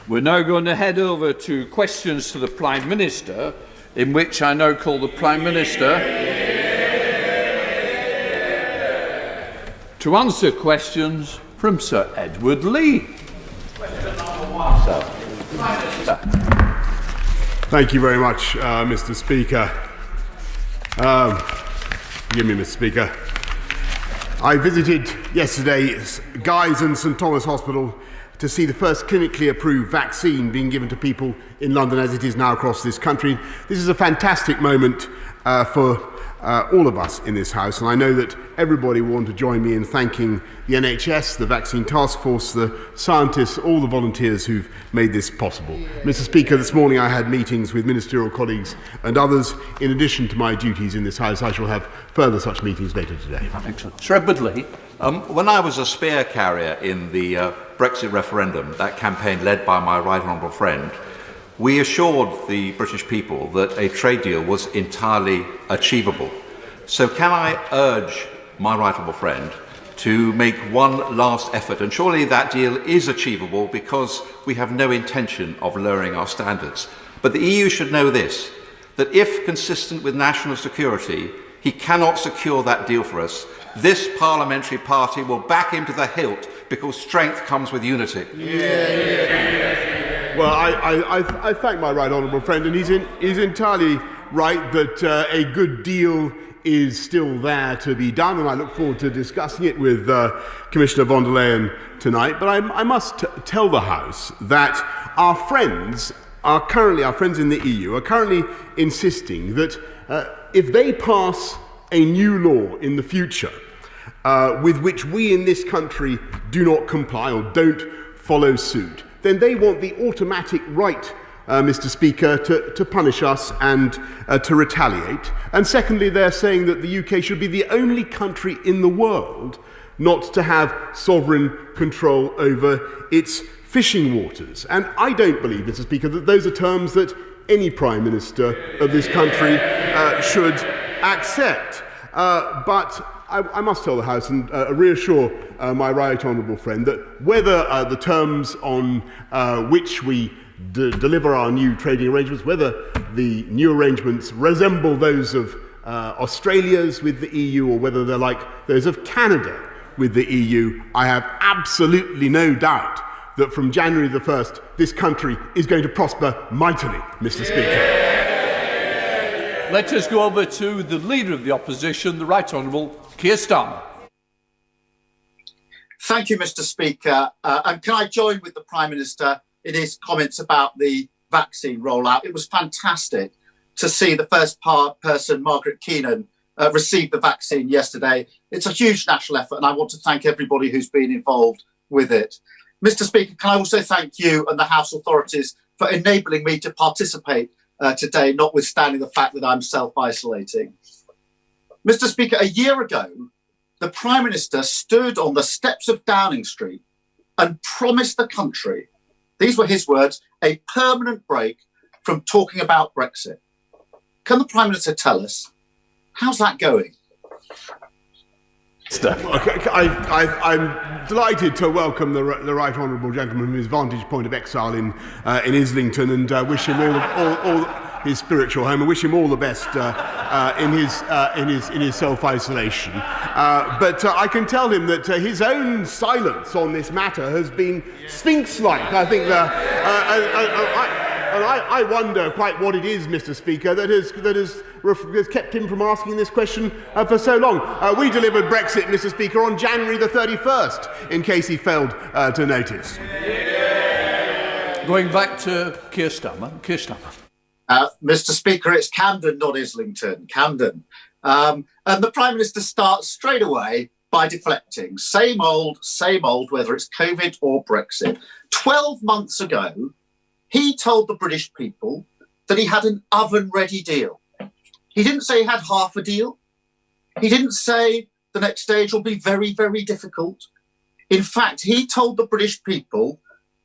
We're now going to head over to questions to the Prime Minister, in which I now call the Prime Minister to answer questions from Sir Edward Lee. Question number one, Sir. Prime Minister. Thank you very much, Mr. Speaker. Forgive me, Mr. Speaker. I visited yesterday Guy's and St Thomas Hospital to see the first clinically approved vaccine being given to people in London, as it is now across this country. This is a fantastic moment for all of us in this House, and I know that everybody will want to join me in thanking the NHS, the Vaccine Task Force, the scientists, all the volunteers who've made this possible. Mr. Speaker, this morning I had meetings with ministerial colleagues and others. In addition to my duties in this House, I shall have further such meetings later today. Excellent. Sir Edward Lee. When I was a spear carrier in the Brexit referendum, that campaign led by my right honourable friend, we assured the British people that a trade deal was entirely achievable. So can I urge my right honourable friend to make one last effort, and surely that deal is achievable because we have no intention of lowering our standards. But the EU should know this, that if consistent with national security, he cannot secure that deal for us, this parliamentary party will back him to the hilt because strength comes with unity. Well, I thank my right honourable friend, and he's entirely right that a good deal is still there to be done, and I look forward to discussing it with Commissioner von der Leyen tonight. But I must tell the House that our friends in the EU are currently insisting that if they pass a new law in the future with which we in this country do not comply or don't follow suit, then they want the automatic right, Mr. Speaker, to punish us and to retaliate. And secondly, they're saying that the UK should be the only country in the world not to have sovereign control over its fishing waters. And I don't believe, Mr. Speaker, that those are terms that any Prime Minister of this country should accept. But I must tell the House and reassure my right honourable friend that whether the terms on which we deliver our new trading arrangements, whether the new arrangements resemble those of Australia's with the EU or whether they're like those of Canada with the EU, I have absolutely no doubt that from January the 1st, this country is going to prosper mightily, Mr. Speaker. Let us go over to the Leader of the Opposition, the Right Honourable Keir Starmer. Thank you, Mr. Speaker. And can I join with the Prime Minister in his comments about the vaccine rollout? It was fantastic to see the first person, Margaret Keenan, receive the vaccine yesterday. It's a huge national effort, and I want to thank everybody who's been involved with it. Mr. Speaker, can I also thank you and the House authorities for enabling me to participate today, notwithstanding the fact that I'm self-isolating. Mr. Speaker, a year ago, the Prime Minister stood on the steps of Downing Street and promised the country, these were his words, a permanent break from talking about Brexit. Can the Prime Minister tell us, how's that going? I'm delighted to welcome the right honourable gentleman from his vantage point of exile in Islington, and wish him all his spiritual home, and wish him all the best in his self-isolation. But I can tell him that his own silence on this matter has been sphinx-like. I think I wonder quite what it is, Mr. Speaker, that has kept him from asking this question for so long. We delivered Brexit, Mr. Speaker, on January the 31st, in case he failed to notice. Going back to Keir Starmer. Keir Starmer. Mr. Speaker, it's Camden, not Islington. Camden. And the Prime Minister starts straight away by deflecting. Same old, whether it's COVID or Brexit. 12 months ago, he told the British people that he had an oven-ready deal. He didn't say he had half a deal. He didn't say the next stage will be very, very difficult. In fact, he told the British people,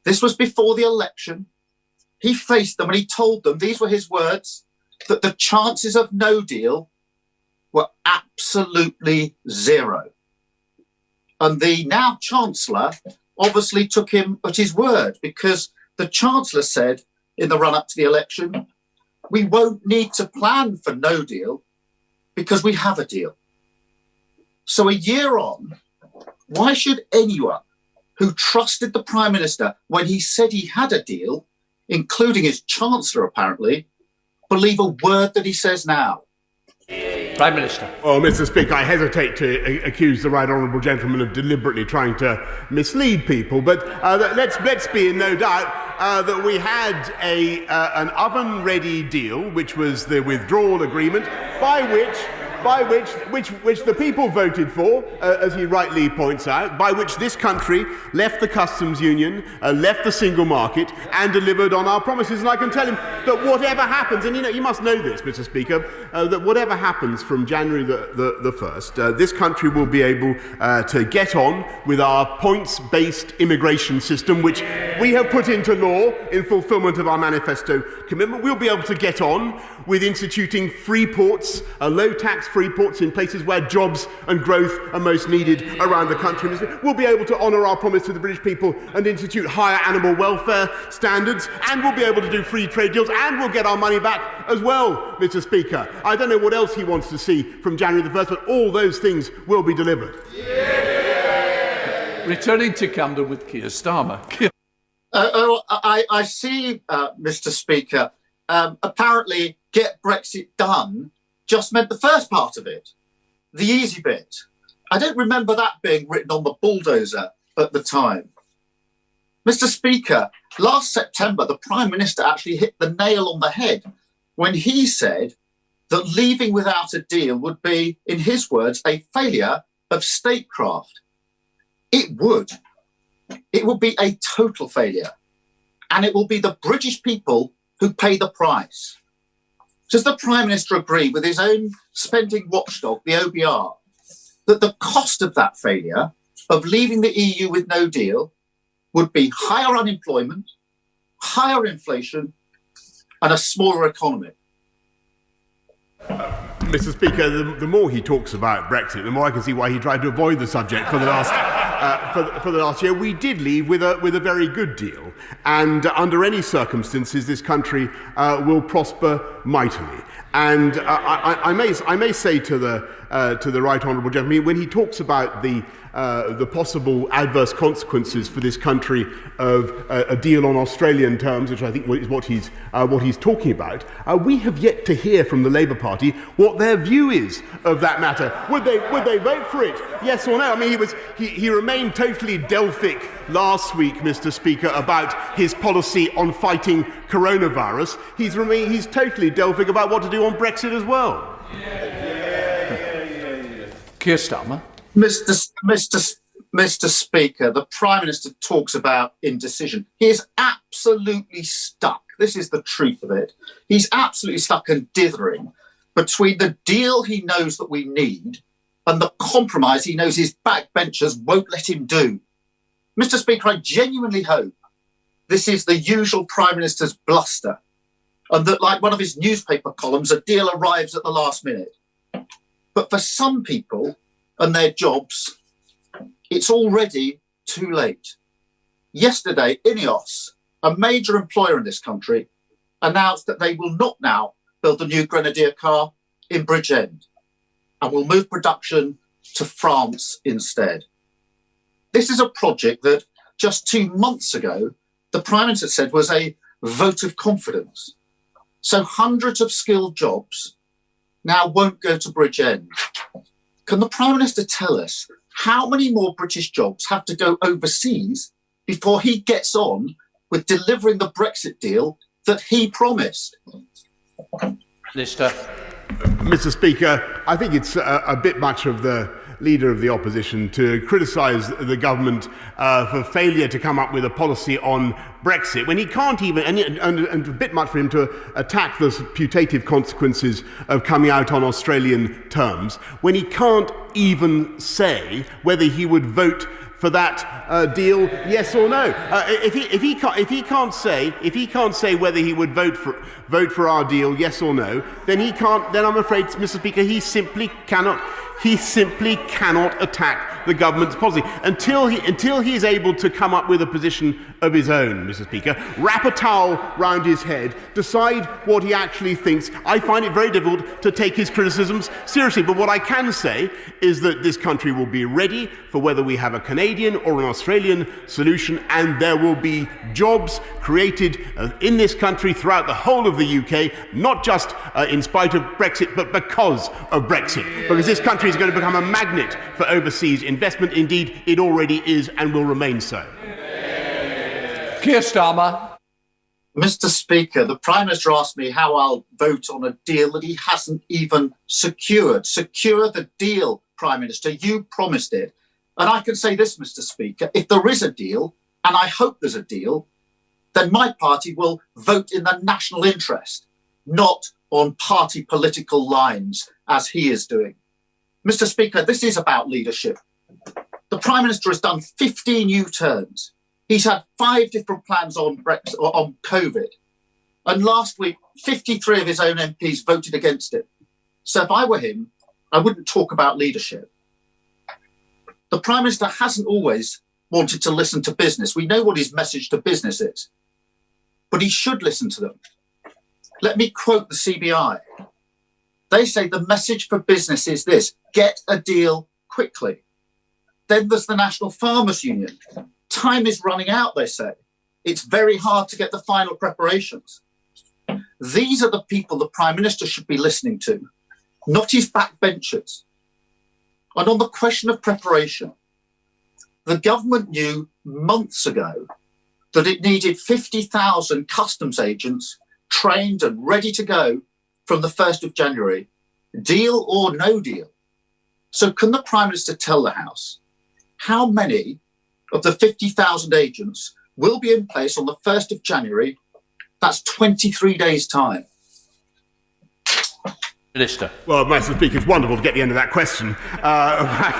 this was before the election, he faced them and he told them, these were his words, that the chances of no deal were absolutely zero. And the now Chancellor obviously took him at his word, because The Chancellor said in the run-up to the election, we won't need to plan for no deal because we have a deal. So a year on, why should anyone who trusted the Prime Minister when he said he had a deal, including his Chancellor apparently, believe a word that he says now? Prime Minister. Well, Mr. Speaker, I hesitate to accuse the right honourable gentleman of deliberately trying to mislead people, but let's be in no doubt that we had an oven-ready deal, which was the withdrawal agreement, by which the people voted for, as he rightly points out, by which this country left the customs union, left the single market, and delivered on our promises. And I can tell him that whatever happens, and you must know this, Mr. Speaker, that whatever happens from January the 1st, this country will be able to get on with our points-based immigration system, which we have put into law in fulfilment of our manifesto commitment. We'll be able to get on with instituting free ports, low-tax free ports in places where jobs and growth are most needed around the country. We'll be able to honour our promise to the British people and institute higher animal welfare standards, and we'll be able to do free trade deals, and we'll get our money back as well, Mr. Speaker. I don't know what else he wants to see from January the 1st, but all those things will be delivered. Returning to Camden with Keir Starmer. I see, Mr. Speaker. Apparently, get Brexit done just meant the first part of it, the easy bit. I don't remember that being written on the bulldozer at the time. Mr. Speaker, last September, the Prime Minister actually hit the nail on the head when he said that leaving without a deal would be, in his words, a failure of statecraft. It would. It would be a total failure. And it will be the British people who pay the price. Does the Prime Minister agree with his own spending watchdog, the OBR, that the cost of that failure, of leaving the EU with no deal, would be higher unemployment, higher inflation, and a smaller economy? Mr. Speaker, the more he talks about Brexit, the more I can see why he tried to avoid the subject for the last year. We did leave with a very good deal, and under any circumstances, this country will prosper mightily. And I may say to the right honourable gentleman, when he talks about the possible adverse consequences for this country of a deal on Australian terms, which I think is what he's talking about, we have yet to hear from the Labour Party what their view is of that matter. Would they vote for it? Yes or no? I mean, he remained totally Delphic last week, Mr. Speaker, about his policy on fighting coronavirus. He's totally Delphic about what to do on Brexit as well. Keir Starmer. Mr. Speaker, the Prime Minister talks about indecision. He is absolutely stuck. This is the truth of it. He's absolutely stuck and dithering between the deal he knows that we need and the compromise he knows his backbenchers won't let him do. Mr. Speaker, I genuinely hope this is the usual Prime Minister's bluster, and that, like one of his newspaper columns, a deal arrives at the last minute. But for some people and their jobs, it's already too late. Yesterday, Ineos, a major employer in this country, announced that they will not now build a new Grenadier car in Bridgend and will move production to France instead. This is a project that just 2 months ago, the Prime Minister said was a vote of confidence. So hundreds of skilled jobs now won't go to Bridgend. Can the Prime Minister tell us how many more British jobs have to go overseas before he gets on with delivering the Brexit deal that he promised? Mr. Speaker, I think it's a bit much of the Leader of the Opposition to criticise the government for failure to come up with a policy on Brexit, when he can't even, and a bit much for him to attack the putative consequences of coming out on Australian terms, when he can't even say whether he would vote for that deal, yes or no. If he can't say whether he would vote for our deal, yes or no, then he can't. Then I'm afraid, Mr. Speaker, he simply cannot attack the government's policy. Until he is able to come up with a position of his own, Mr. Speaker, wrap a towel round his head, decide what he actually thinks, I find it very difficult to take his criticisms seriously. But what I can say is that this country will be ready for whether we have a Canadian or an Australian solution, and there will be jobs created in this country throughout the whole of the UK, not just in spite of Brexit, but because of Brexit. Because this country is going to become a magnet for overseas investment. Indeed, it already is and will remain so. Keir Starmer. Mr. Speaker, the Prime Minister asked me how I'll vote on a deal that he hasn't even secured. Secure the deal, Prime Minister. You promised it. And I can say this, Mr. Speaker, if there is a deal, and I hope there's a deal, then my party will vote in the national interest, not on party political lines, as he is doing. Mr. Speaker, this is about leadership. The Prime Minister has done 15 U-turns. He's had 5 different plans on Brexit, or on COVID. And last week, 53 of his own MPs voted against it. So if I were him, I wouldn't talk about leadership. The Prime Minister hasn't always wanted to listen to business. We know what his message to business is, but he should listen to them. Let me quote the CBI. They say the message for business is this: get a deal quickly. Then there's the National Farmers Union. Time is running out, they say. It's very hard to get the final preparations. These are the people the Prime Minister should be listening to, not his backbenchers. And on the question of preparation, the government knew months ago that it needed 50,000 customs agents trained and ready to go from the 1st of January, deal or no deal. So can the Prime Minister tell the House how many of the 50,000 agents will be in place on the 1st of January? That's 23 days' time. Minister. Well, Mr. Speaker, it's wonderful to get the end of that question. I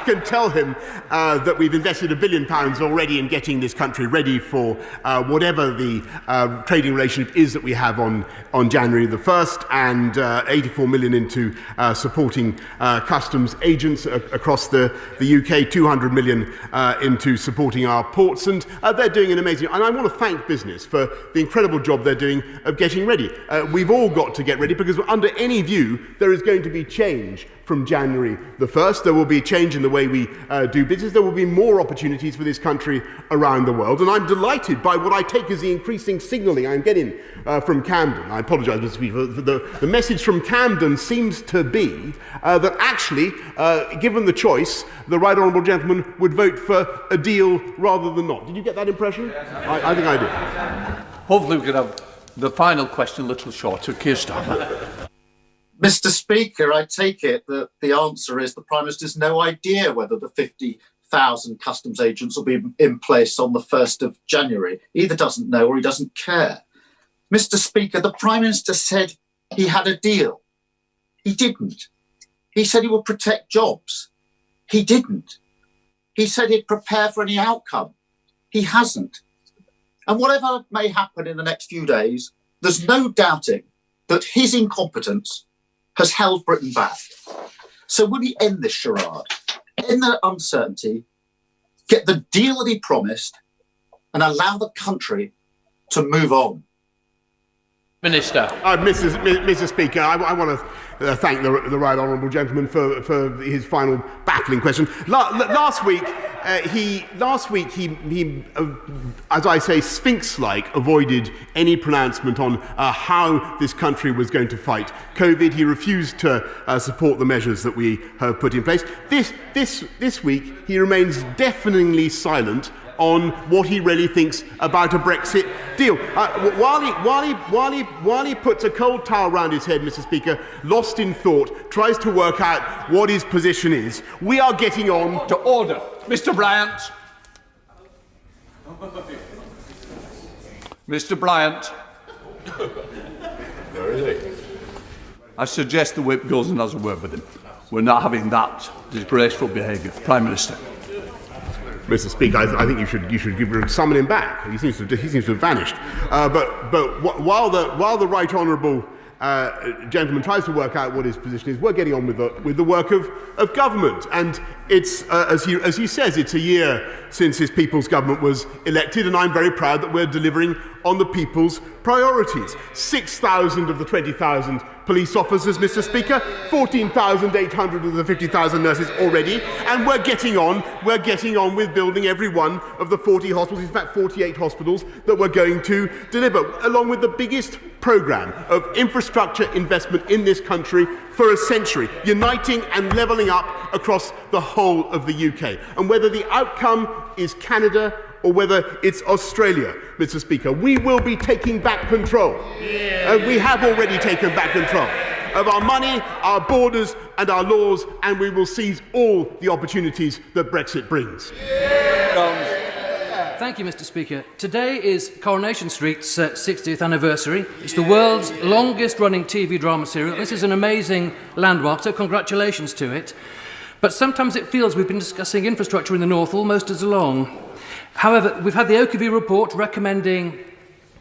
can tell him that we've invested £1 billion already in getting this country ready for whatever the trading relationship is that we have on January the 1st, and 84 million into supporting customs agents across the UK, 200 million into supporting our ports, and they're doing an amazing. And I want to thank business for the incredible job they're doing of getting ready. We've all got to get ready, because under any view, there is going to be change from January the 1st. There will be a change in the way we do business. There will be more opportunities for this country around the world. And I'm delighted by what I take as the increasing signalling I'm getting from Camden. I apologise, Mr. Speaker. The message from Camden seems to be that actually, given the choice, the Right Honourable Gentleman would vote for a deal rather than not. Did you get that impression? I think I did. Hopefully we could have the final question a little shorter. Keir Starmer. Mr. Speaker, I take it that the answer is the Prime Minister has no idea whether the 50,000 customs agents will be in place on the 1st of January. He either doesn't know or he doesn't care. Mr. Speaker, the Prime Minister said he had a deal. He didn't. He said he would protect jobs. He didn't. He said he'd prepare for any outcome. He hasn't. And whatever may happen in the next few days, there's no doubting that his incompetence has held Britain back. So will he end this charade, end the uncertainty, get the deal that he promised, and allow the country to move on? Minister. Mr. Speaker, I want to thank the Right Honourable Gentleman for his final baffling question. Last week, he, as I say, Sphinx-like, avoided any pronouncement on how this country was going to fight COVID. He refused to support the measures that we have put in place. This week, he remains deafeningly silent on what he really thinks about a Brexit deal. While he puts a cold towel round his head, Mr. Speaker, lost in thought, tries to work out what his position is, we are getting on to order. Mr. Bryant. Mr. Bryant. Where is he? I suggest the whip goes and has a word with him. We're not having that disgraceful behaviour. Prime Minister. Mr. Speaker, I think you should summon him back. He seems to have vanished. But while the Right Honourable gentleman tries to work out what his position is, we're getting on with the work of government. And it's, as he says, it's a year since his People's Government was elected, and I'm very proud that we're delivering on the people's priorities. 6,000 of the 20,000 police officers, Mr. Speaker, 14,800 of the 50,000 nurses already, and we're getting on with building every one of the 40 hospitals, in fact 48 hospitals, that we're going to deliver, along with the biggest programme of infrastructure investment in this country for a century, uniting and levelling up across the whole of the UK. And whether the outcome is Canada or whether it's Australia, Mr. Speaker, we will be taking back control. And we have already taken back control of our money, our borders and our laws, and we will seize all the opportunities that Brexit brings. Thank you, Mr. Speaker. Today is Coronation Street's 60th anniversary. It's the world's longest-running TV drama serial. This is an amazing landmark, so congratulations to it. But sometimes it feels we've been discussing infrastructure in the north almost as long. However, we've had the Oakview report recommending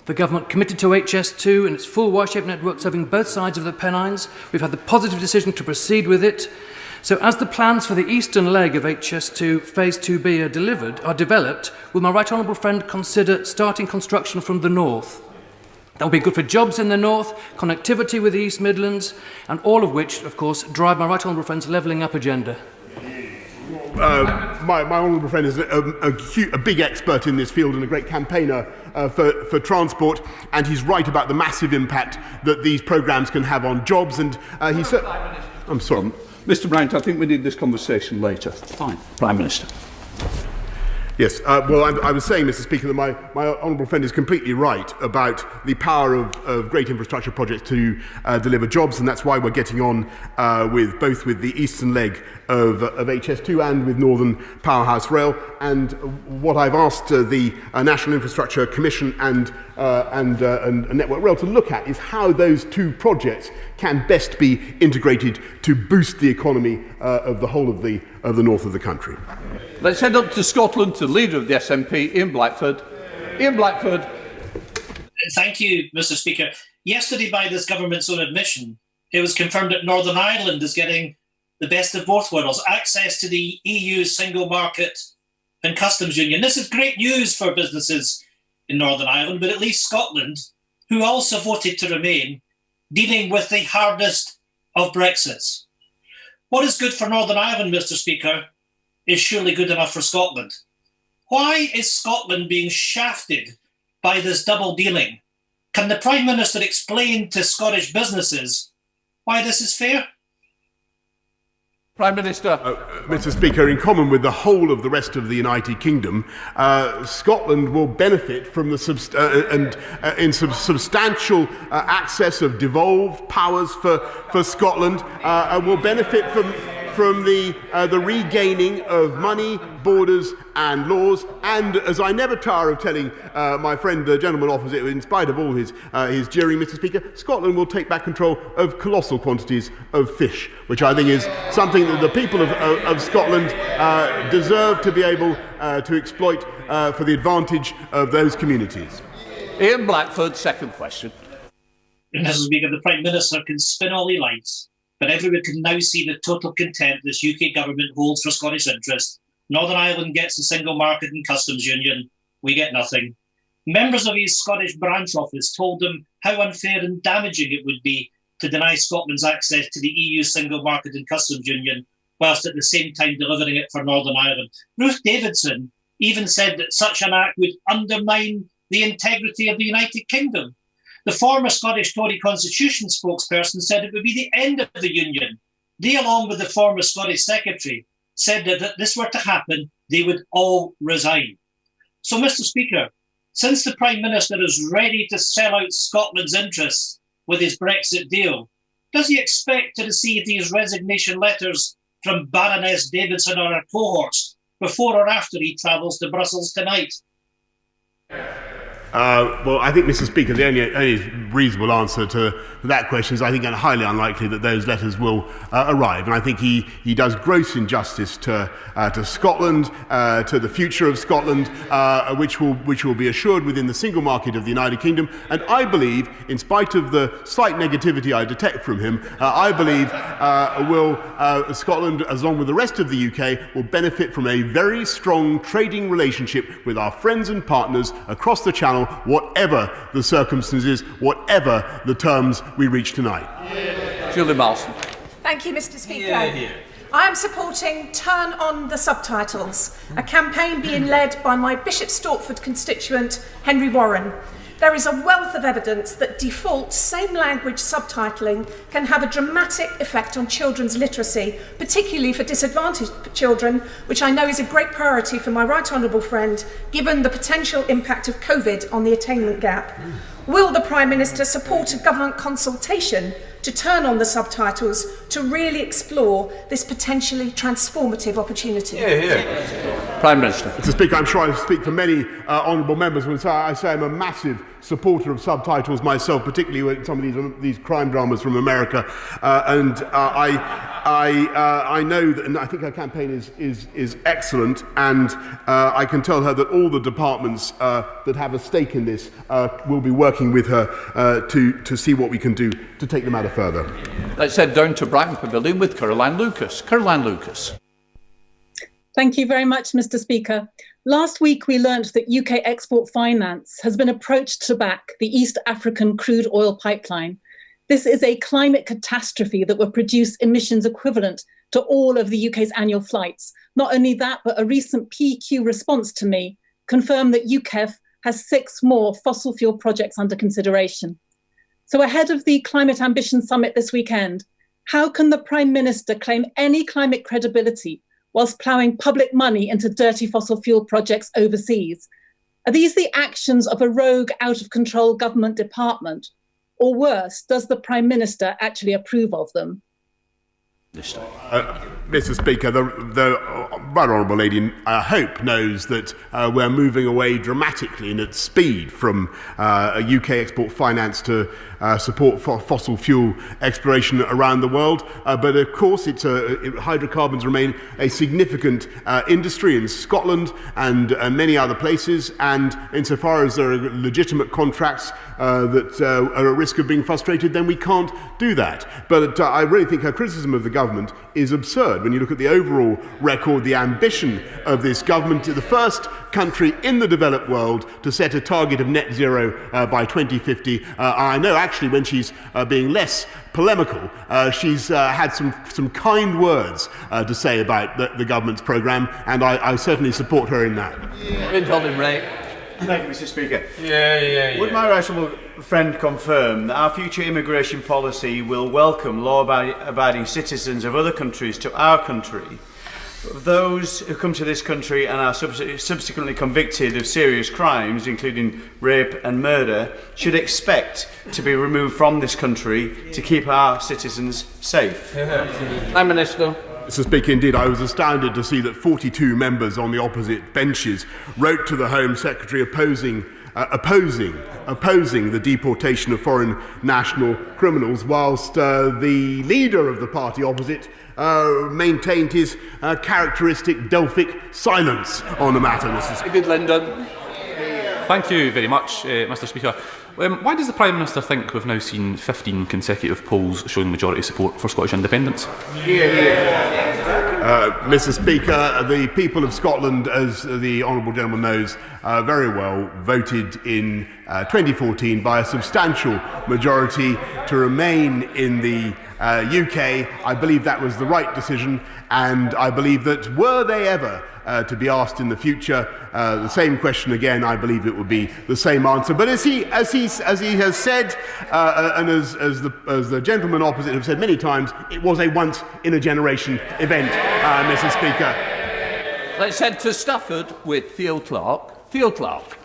the government committed to HS2 and its full Y-shaped network serving both sides of the Pennines. We've had the positive decision to proceed with it. So as the plans for the eastern leg of HS2 Phase 2B are developed, will my right honourable friend consider starting construction from the north? That will be good for jobs in the north, connectivity with the East Midlands, and all of which, of course, drive my right honourable friend's levelling up agenda. My honourable friend is a big expert in this field and a great campaigner for transport, and he's right about the massive impact that these programmes can have on jobs. And he said, I'm sorry. Mr. Bryant, I think we need this conversation later. Fine. Prime Minister. Yes, well, I was saying, Mr. Speaker, that my honourable friend is completely right about the power of great infrastructure projects to deliver jobs, and that's why we're getting on both with the eastern leg of HS2 and with Northern Powerhouse Rail. And what I've asked the National Infrastructure Commission and Network Rail to look at is how those two projects can best be integrated to boost the economy of the whole of the north of the country. Let's head up to Scotland to the leader of the SNP, Ian Blackford. Ian Blackford. Thank you, Mr. Speaker. Yesterday, by this government's own admission, it was confirmed that Northern Ireland is getting the best of both worlds, access to the EU single market and customs union. This is great news for businesses in Northern Ireland, but it leaves Scotland, who also voted to remain, dealing with the hardest of Brexits. What is good for Northern Ireland, Mr. Speaker, is surely good enough for Scotland. Why is Scotland being shafted by this double dealing? Can the Prime Minister explain to Scottish businesses why this is fair? Prime Minister. Mr. Speaker, in common with the whole of the rest of the United Kingdom, Scotland will benefit from the substantial access of devolved powers for Scotland, and will benefit from the regaining of money, borders and laws. And as I never tire of telling my friend, the gentleman opposite, in spite of all his jeering, Mr. Speaker, Scotland will take back control of colossal quantities of fish, which I think is something that the people of Scotland deserve to be able to exploit for the advantage of those communities. Ian Blackford, second question. Mr. Speaker, the Prime Minister can spin all he likes, but everyone can now see the total contempt this UK government holds for Scottish interests. Northern Ireland gets the single market and customs union. We get nothing. Members of his Scottish branch office told him how unfair and damaging it would be to deny Scotland's access to the EU single market and customs union, whilst at the same time delivering it for Northern Ireland. Ruth Davidson even said that such an act would undermine the integrity of the United Kingdom. The former Scottish Tory Constitution spokesperson said it would be the end of the union. They, along with the former Scottish Secretary, said that if this were to happen, they would all resign. So, Mr. Speaker, since the Prime Minister is ready to sell out Scotland's interests with his Brexit deal, does he expect to receive these resignation letters from Baroness Davidson or her cohorts before or after he travels to Brussels tonight? Well, I think, Mr. Speaker, the only reasonable answer to that question is I think it's highly unlikely that those letters will arrive. And I think he does gross injustice to Scotland, to the future of Scotland, which will be assured within the single market of the United Kingdom. And I believe, in spite of the slight negativity I detect from him, I believe Scotland, as long with the rest of the UK, will benefit from a very strong trading relationship with our friends and partners across the Channel, whatever the circumstances, whatever the terms we reach tonight. Julie Malson. Thank you, Mr. Speaker. I am supporting Turn on the Subtitles, a campaign being led by my Bishop Stortford constituent, Henry Warren. There is a wealth of evidence that default same-language subtitling can have a dramatic effect on children's literacy, particularly for disadvantaged children, which I know is a great priority for my right honourable friend, given the potential impact of COVID on the attainment gap. Will the Prime Minister support a government consultation to turn on the subtitles to really explore this potentially transformative opportunity? Prime Minister. Mr. Speaker, I'm sure I speak for many honourable members when I say I'm a massive supporter of subtitles myself, particularly with some of these crime dramas from America. I know that, and I think her campaign is excellent, and I can tell her that all the departments that have a stake in this will be working with her to see what we can do to take the matter further. Let's head down to Brighton Pavilion with Caroline Lucas. Caroline Lucas. Thank you very much, Mr. Speaker. Last week, we learnt that UK Export Finance has been approached to back the East African crude oil pipeline. This is a climate catastrophe that will produce emissions equivalent to all of the UK's annual flights. Not only that, but a recent PQ response to me confirmed that UKEF has 6 more fossil fuel projects under consideration. So ahead of the Climate Ambition Summit this weekend, how can the Prime Minister claim any climate credibility whilst ploughing public money into dirty fossil fuel projects overseas? Are these the actions of a rogue, out-of-control government department? Or worse, does the Prime Minister actually approve of them? Mr. Speaker, the right honourable lady, I hope, knows that we're moving away dramatically and at speed from UK export finance to support for fossil fuel exploration around the world. But of course, hydrocarbons remain a significant industry in Scotland and many other places. And insofar as there are legitimate contracts that are at risk of being frustrated, then we can't do that. But I really think her criticism of the government is absurd. When you look at the overall record, the ambition of this government, the first country in the developed world to set a target of net zero by 2050. I know actually when she's being less polemical, she's had some kind words to say about the government's programme, and I certainly support her in that. Thank you, Mr. Speaker. Would my right honourable friend confirm that our future immigration policy will welcome law-abiding citizens of other countries to our country? Those who come to this country and are subsequently convicted of serious crimes, including rape and murder, should expect to be removed from this country to keep our citizens safe. Prime Minister. Mr. Speaker, indeed, I was astounded to see that 42 members on the opposite benches wrote to the Home Secretary opposing the deportation of foreign national criminals, whilst the leader of the party opposite maintained his characteristic Delphic silence on the matter, Mr. Speaker. David Linden. Thank you very much, Mr. Speaker. Why does the Prime Minister think we've now seen 15 consecutive polls showing majority support for Scottish independence? Mr. Speaker, the people of Scotland, as the honourable gentleman knows very well, voted in 2014 by a substantial majority to remain in the UK. I believe that was the right decision, and I believe that were they ever to be asked in the future the same question again, I believe it would be the same answer. But as he has said, and as the gentleman opposite have said many times, it was a once in a generation event, Mr. Speaker. Let's head to Stafford with Theo Clark. Theo Clark.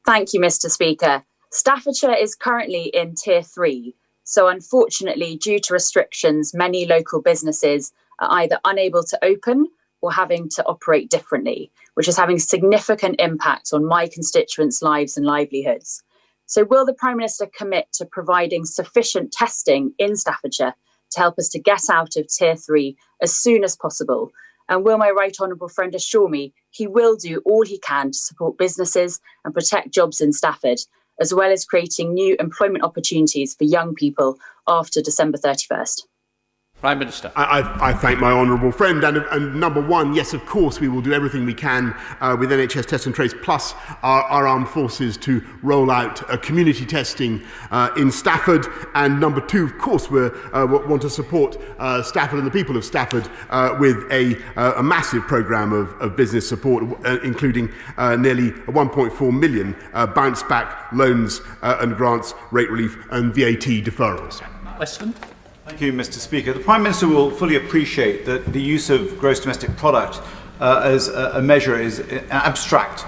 Thank you, Mr. Speaker. Staffordshire is currently in Tier 3. So unfortunately, due to restrictions, many local businesses are either unable to open or having to operate differently, which is having significant impact on my constituents' lives and livelihoods. So will the Prime Minister commit to providing sufficient testing in Staffordshire to help us to get out of Tier 3 as soon as possible? And will my right honourable friend assure me he will do all he can to support businesses and protect jobs in Stafford, as well as creating new employment opportunities for young people after December 31st? Prime Minister. I thank my honourable friend. And number one, yes, of course, we will do everything we can with NHS Test and Trace plus our armed forces to roll out community testing in Stafford. And number two, of course, we want to support Stafford and the people of Stafford with a massive programme of business support, including nearly 1.4 million bounce back loans and grants, rate relief and VAT deferrals. Westland. Thank you, Mr. Speaker. The Prime Minister will fully appreciate that the use of gross domestic product as a measure is abstract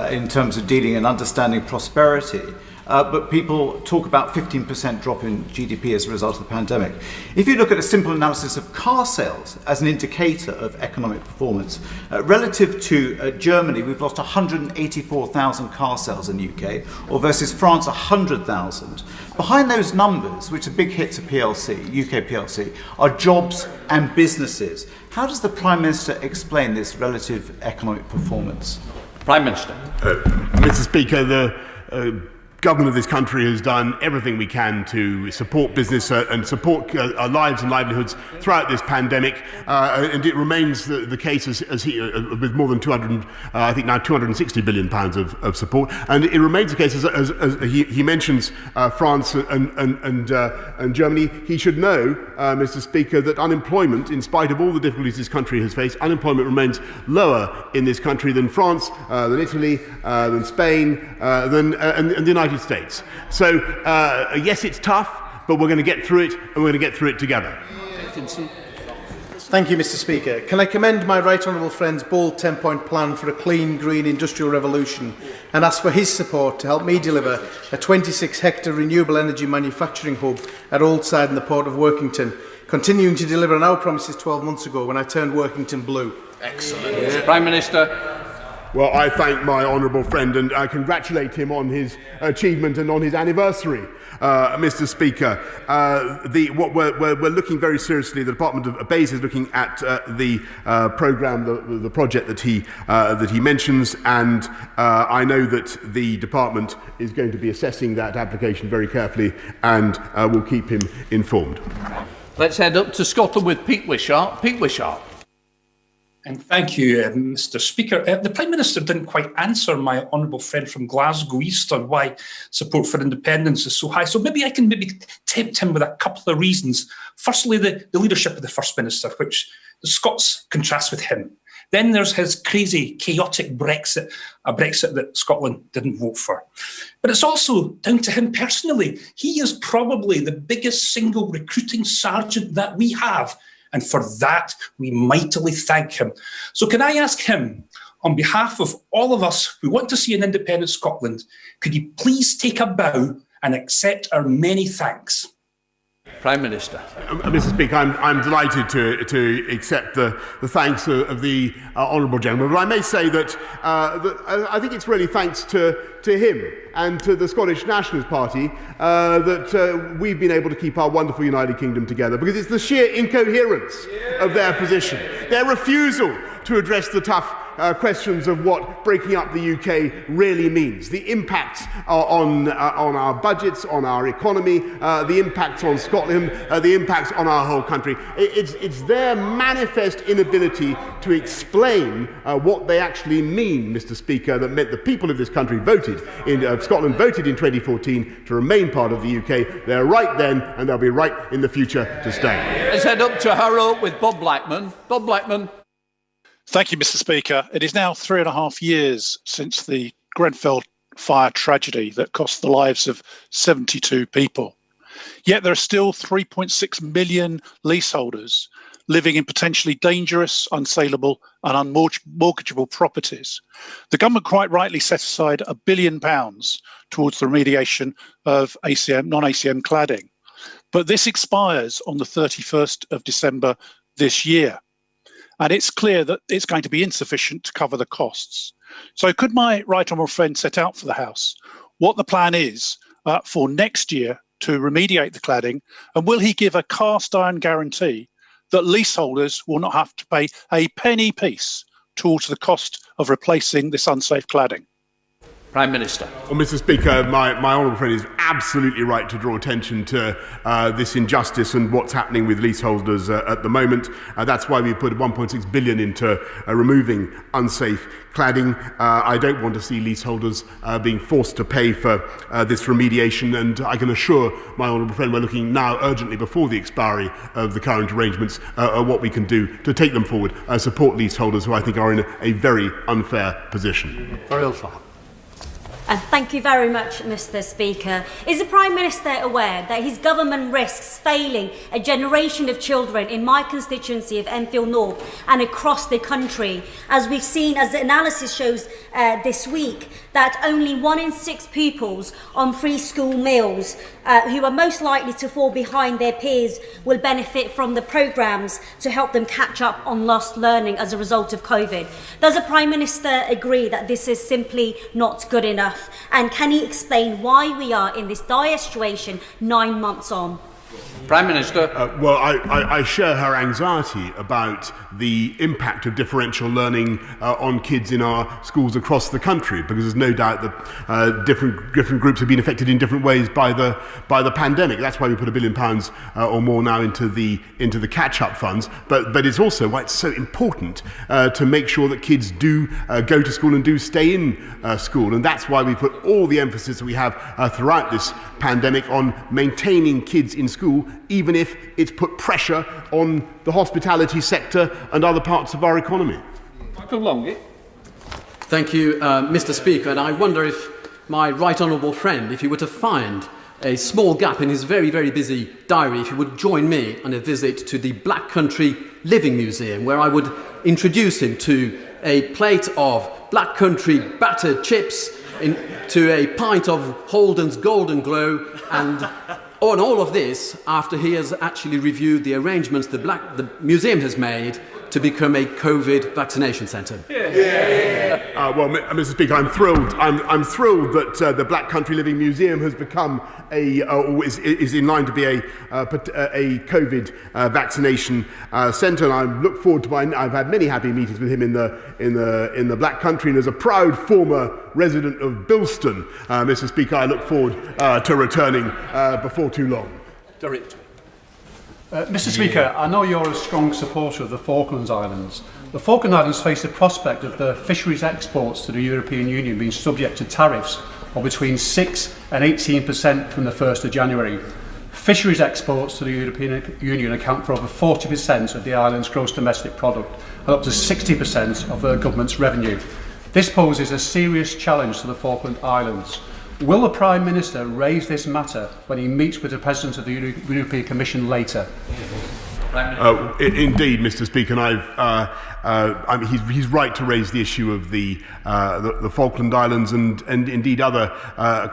in terms of dealing and understanding prosperity. But people talk about 15% drop in GDP as a result of the pandemic. If you look at a simple analysis of car sales as an indicator of economic performance, relative to Germany, we've lost 184,000 car sales in the UK, or versus France, 100,000. Behind those numbers, which are big hits of PLC, UK PLC, are jobs and businesses. How does the Prime Minister explain this relative economic performance? Prime Minister. Mr. Speaker, the government of this country has done everything we can to support business and support our lives and livelihoods throughout this pandemic, and it remains the case as he, with more than 200, I think now 260 billion pounds of support, and it remains the case as he mentions France and Germany. He should know, Mr. Speaker, that unemployment, in spite of all the difficulties this country has faced, unemployment remains lower in this country than France, than Italy, than Spain, and the United States. So, yes, it's tough, but we're going to get through it, and we're going to get through it together. Thank you, Mr. Speaker. Can I commend my right honourable friend's bold 10-point plan for a clean, green industrial revolution and ask for his support to help me deliver a 26-hectare renewable energy manufacturing hub at Oldside in the Port of Workington, continuing to deliver on our promises 12 months ago when I turned Workington blue. Excellent. Yeah. Prime Minister. Well, I thank my honourable friend and I congratulate him on his achievement and on his anniversary, Mr. Speaker. What we're looking very seriously. The Department of Bays is looking at the programme, the project that he mentions, and I know that the department is going to be assessing that application very carefully, and will keep him informed. Let's head up to Scotland with Pete Wishart. Pete Wishart. And thank you, Mr. Speaker. The Prime Minister didn't quite answer my honourable friend from Glasgow East on why support for independence is so high. So maybe I can tempt him with a couple of reasons. Firstly, the leadership of the First Minister, which the Scots contrast with him. Then there's his crazy, chaotic Brexit, a Brexit that Scotland didn't vote for. But it's also down to him personally. He is probably the biggest single recruiting sergeant that we have. And for that, we mightily thank him. So can I ask him, on behalf of all of us who want to see an independent Scotland, could you please take a bow and accept our many thanks? Prime Minister. Mr. Speaker, I'm delighted to accept the thanks of the honourable gentleman, but I may say that I think it's really thanks to him and to the Scottish Nationalist Party that we've been able to keep our wonderful United Kingdom together, because it's the sheer incoherence of their position, their refusal to address the tough questions of what breaking up the UK really means, the impacts on our budgets, on our economy, the impacts on Scotland, the impacts on our whole country. It's their manifest inability to explain what they actually mean, Mr. Speaker, that meant the people of this country Scotland voted in 2014 to remain part of the UK. They're right then, and they'll be right in the future to stay. Let's head up to Harrow with Bob Blackman. Bob Blackman. Thank you, Mr. Speaker. It is now 3.5 years since the Grenfell fire tragedy that cost the lives of 72 people. Yet there are still 3.6 million leaseholders living in potentially dangerous, unsaleable and unmortgageable properties. The government quite rightly set aside £1 billion towards the remediation of non-ACM cladding. But this expires on the 31st of December this year. and it's clear that it's going to be insufficient to cover the costs. So could my right honourable friend set out for the House what the plan is for next year to remediate the cladding, and will he give a cast iron guarantee that leaseholders will not have to pay a penny piece towards the cost of replacing this unsafe cladding? Prime Minister. Well, Mr. Speaker, my honourable friend is absolutely right to draw attention to this injustice and what's happening with leaseholders at the moment. That's why we put 1.6 billion into removing unsafe cladding. I don't want to see leaseholders being forced to pay for this remediation, and I can assure my honourable friend we're looking now urgently before the expiry of the current arrangements at what we can do to take them forward, support leaseholders who I think are in a very unfair position. Thank you very much, Mr. Speaker. Is the Prime Minister aware that his government risks failing a generation of children in my constituency of Enfield North and across the country, as we've seen, as the analysis shows this week, that only 1 in 6 pupils on free school meals who are most likely to fall behind their peers will benefit from the programmes to help them catch up on lost learning as a result of COVID. Does the Prime Minister agree that this is simply not good enough? And can he explain why we are in this dire situation 9 months on? Prime Minister. Well, I share her anxiety about the impact of differential learning on kids in our schools across the country, because there's no doubt that different groups have been affected in different ways by the pandemic. That's why we put £1 billion or more now into the catch-up funds. But it's also why it's so important to make sure that kids do go to school and do stay in school, and that's why we put all the emphasis that we have throughout this pandemic on maintaining kids in school, even if it's put pressure on the hospitality sector and other parts of our economy. Michael Longy. Thank you, Mr. Speaker. And I wonder if my right honourable friend, if he were to find a small gap in his very, very busy diary, if he would join me on a visit to the Black Country Living Museum, where I would introduce him to a plate of Black Country battered chips, to a pint of Holden's Golden Glow, and on all of this after he has actually reviewed the arrangements the museum has made to become a COVID vaccination centre. Well, Mr. Speaker, I'm thrilled. I'm thrilled that the Black Country Living Museum has become is in line to be a COVID vaccination centre, and I look forward to I've had many happy meetings with him in the Black Country, and as a proud former resident of Bilston, Mr. Speaker, I look forward to returning before too long. Director. Mr. Speaker, I know you're a strong supporter of the Falklands Islands. The Falkland Islands face the prospect of the fisheries exports to the European Union being subject to tariffs of between 6 and 18% from the 1st of January. Fisheries exports to the European Union account for over 40% of the island's gross domestic product and up to 60% of the government's revenue. This poses a serious challenge to the Falkland Islands. Will the Prime Minister raise this matter when he meets with the President of the European Commission later? Indeed, Mr. Speaker, and he's right to raise the issue of the Falkland Islands and indeed other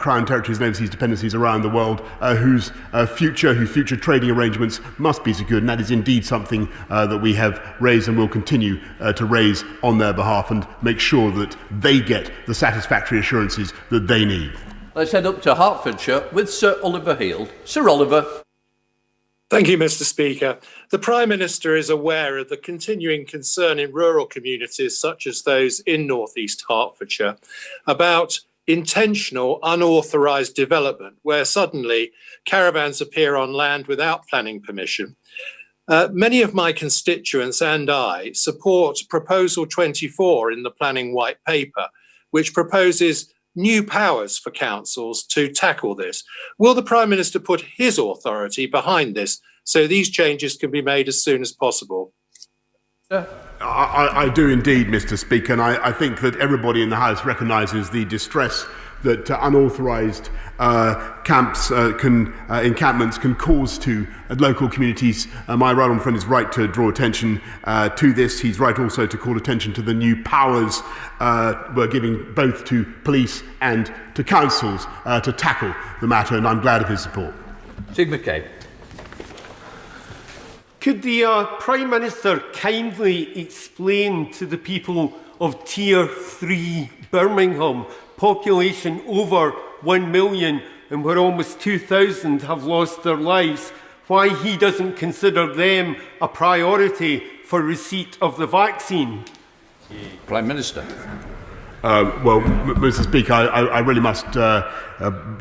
Crown territories and overseas dependencies around the world whose future trading arrangements must be secured, and that is indeed something that we have raised and will continue to raise on their behalf and make sure that they get the satisfactory assurances that they need. Let's head up to Hertfordshire with Sir Oliver Heald. Sir Oliver. Thank you, Mr. Speaker. The Prime Minister is aware of the continuing concern in rural communities such as those in North East Hertfordshire about intentional unauthorised development where suddenly caravans appear on land without planning permission. Many of my constituents and I support Proposal 24 in the Planning White Paper, which proposes new powers for councils to tackle this. Will the Prime Minister put his authority behind this so these changes can be made as soon as possible? I do indeed, Mr. Speaker, and I think that everybody in the House recognises the distress that unauthorised encampments can cause to local communities. My right honourable friend is right to draw attention to this. He's right also to call attention to the new powers we're giving both to police and to councils to tackle the matter, and I'm glad of his support. Sig McCabe. Could the Prime Minister kindly explain to the people of Tier 3 Birmingham, population over 1 million and where almost 2,000 have lost their lives, why he doesn't consider them a priority for receipt of the vaccine? Prime Minister. Well, Mr. Speaker, I really must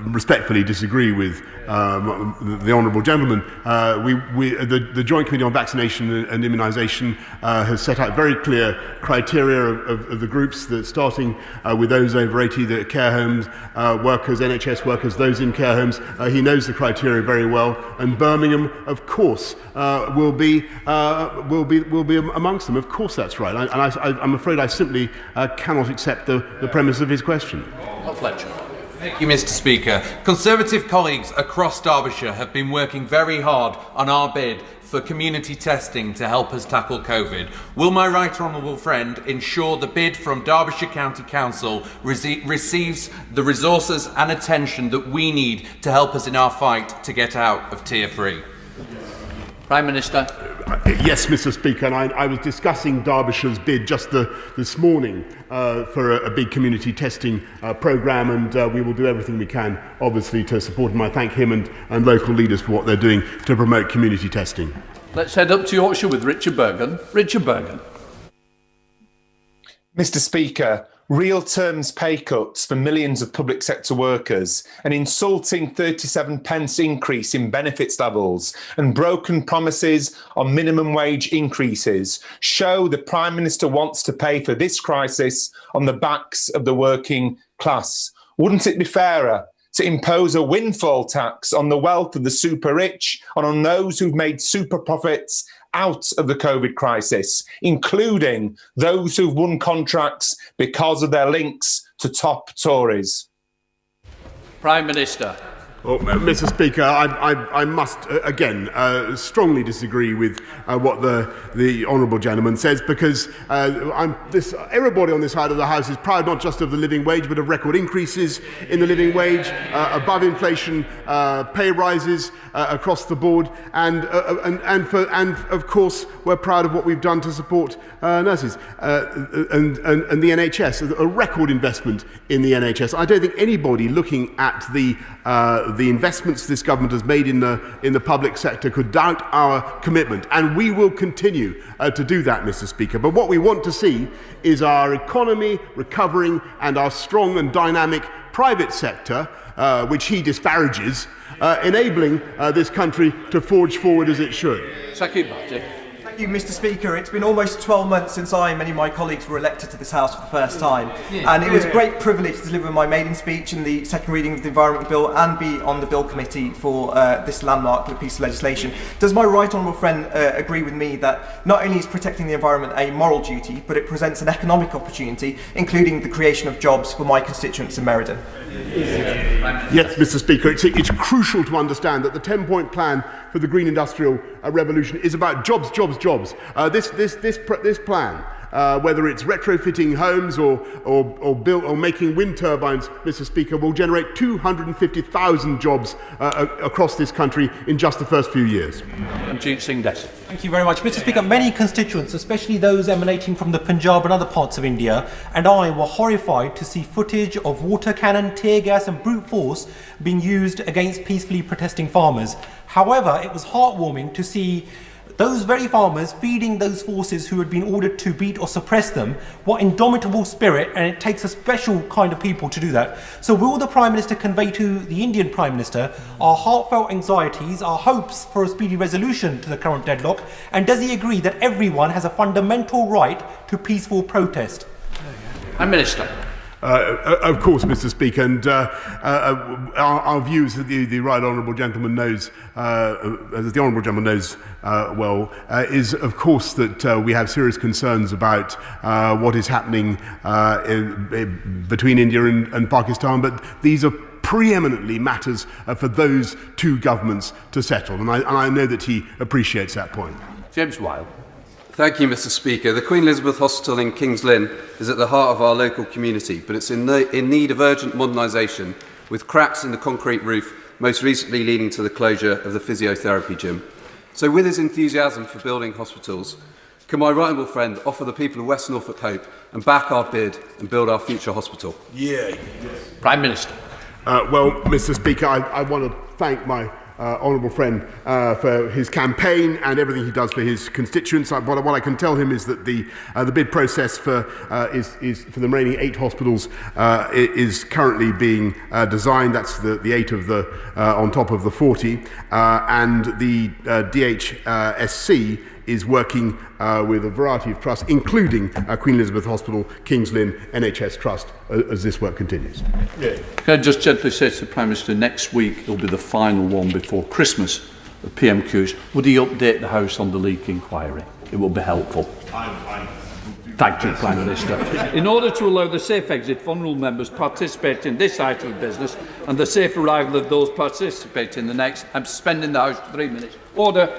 respectfully disagree with the honourable gentleman. The Joint Committee on Vaccination and Immunisation has set out very clear criteria of the groups, that starting with those over 80, the care homes workers, NHS workers, those in care homes. He knows the criteria very well, and Birmingham, of course, will be amongst them. Of course, that's right. I'm afraid I simply cannot accept the premise of his question. Fletcher. Thank you, Mr. Speaker. Conservative colleagues across Derbyshire have been working very hard on our bid for community testing to help us tackle COVID. Will my right honourable friend ensure the bid from Derbyshire County Council receives the resources and attention that we need to help us in our fight to get out of Tier 3? Prime Minister. Yes, Mr. Speaker, and I was discussing Derbyshire's bid just this morning for a big community testing programme, and we will do everything we can, obviously, to support him. I thank him and local leaders for what they're doing to promote community testing. Let's head up to Yorkshire with Richard Bergen. Richard Bergen. Mr. Speaker, real terms pay cuts for millions of public sector workers, an insulting 37p increase in benefits levels, and broken promises on minimum wage increases show the Prime Minister wants to pay for this crisis on the backs of the working class. Wouldn't it be fairer to impose a windfall tax on the wealth of the super rich and on those who've made super profits out of the COVID crisis, including those who've won contracts because of their links to top Tories? Prime Minister. Well, Mr. Speaker, I must again strongly disagree with what the honourable gentleman says, because everybody on this side of the House is proud not just of the living wage, but of record increases in the living wage, above inflation pay rises across the board, and of course we're proud of what we've done to support nurses and the NHS, a record investment in the NHS. I don't think anybody looking at the investments this government has made in the public sector could doubt our commitment, and we will continue to do that, Mr. Speaker. But what we want to see is our economy recovering and our strong and dynamic private sector, which he disparages, enabling this country to forge forward as it should. Thank you, Mr. Speaker. It's been almost 12 months since I and many of my colleagues were elected to this House for the first time, and it was a great privilege to deliver my maiden speech in the second reading of the Environment Bill and be on the Bill Committee for this landmark piece of legislation. Does my right honourable friend agree with me that not only is protecting the environment a moral duty, but it presents an economic opportunity, including the creation of jobs for my constituents in Meriden? Yes, Mr. Speaker, it's crucial to understand that the 10-point plan for the green industrial revolution is about jobs, jobs, jobs. This plan, whether it's retrofitting homes or making wind turbines, Mr. Speaker, will generate 250,000 jobs across this country in just the first few years. Thank you very much, Mr. Speaker. Many constituents, especially those emanating from the Punjab and other parts of India, and I were horrified to see footage of water cannon, tear gas and brute force being used against peacefully protesting farmers. However, it was heartwarming to see those very farmers feeding those forces who had been ordered to beat or suppress them. What indomitable spirit, and it takes a special kind of people to do that. So will the Prime Minister convey to the Indian Prime Minister our heartfelt anxieties, our hopes for a speedy resolution to the current deadlock, and does he agree that everyone has a fundamental right to peaceful protest? Prime Minister. Of course, Mr. Speaker, and our views that the right honourable gentleman knows, as the honourable gentleman knows well, is of course that we have serious concerns about what is happening between India and Pakistan, but these are preeminently matters for those two governments to settle, and I know that he appreciates that point. James Wilde. Thank you, Mr. Speaker. The Queen Elizabeth Hospital in Kings Lynn is at the heart of our local community, but it's in need of urgent modernisation, with cracks in the concrete roof, most recently leading to the closure of the physiotherapy gym. So with his enthusiasm for building hospitals, can my right honourable friend offer the people of West Norfolk hope and back our bid and build our future hospital? Yeah. Prime Minister. Well, Mr. Speaker, I want to thank my honourable friend for his campaign and everything he does for his constituents. What I can tell him is that the bid process for for the remaining 8 hospitals is currently being designed. That's the 8 of the on top of the 40, and the DHSC is working with a variety of trusts, including Queen Elizabeth Hospital, King's Lynn, NHS Trust, as this work continues. Yeah. Can I just gently say to the Prime Minister, next week will be the final one before Christmas of PMQs. Would he update the House on the leak inquiry? It will be helpful. Thank you, Prime Minister. In order to allow the safe exit of honourable members participating in this item of business and the safe arrival of those participating in the next, I'm suspending the House for 3 minutes. Order.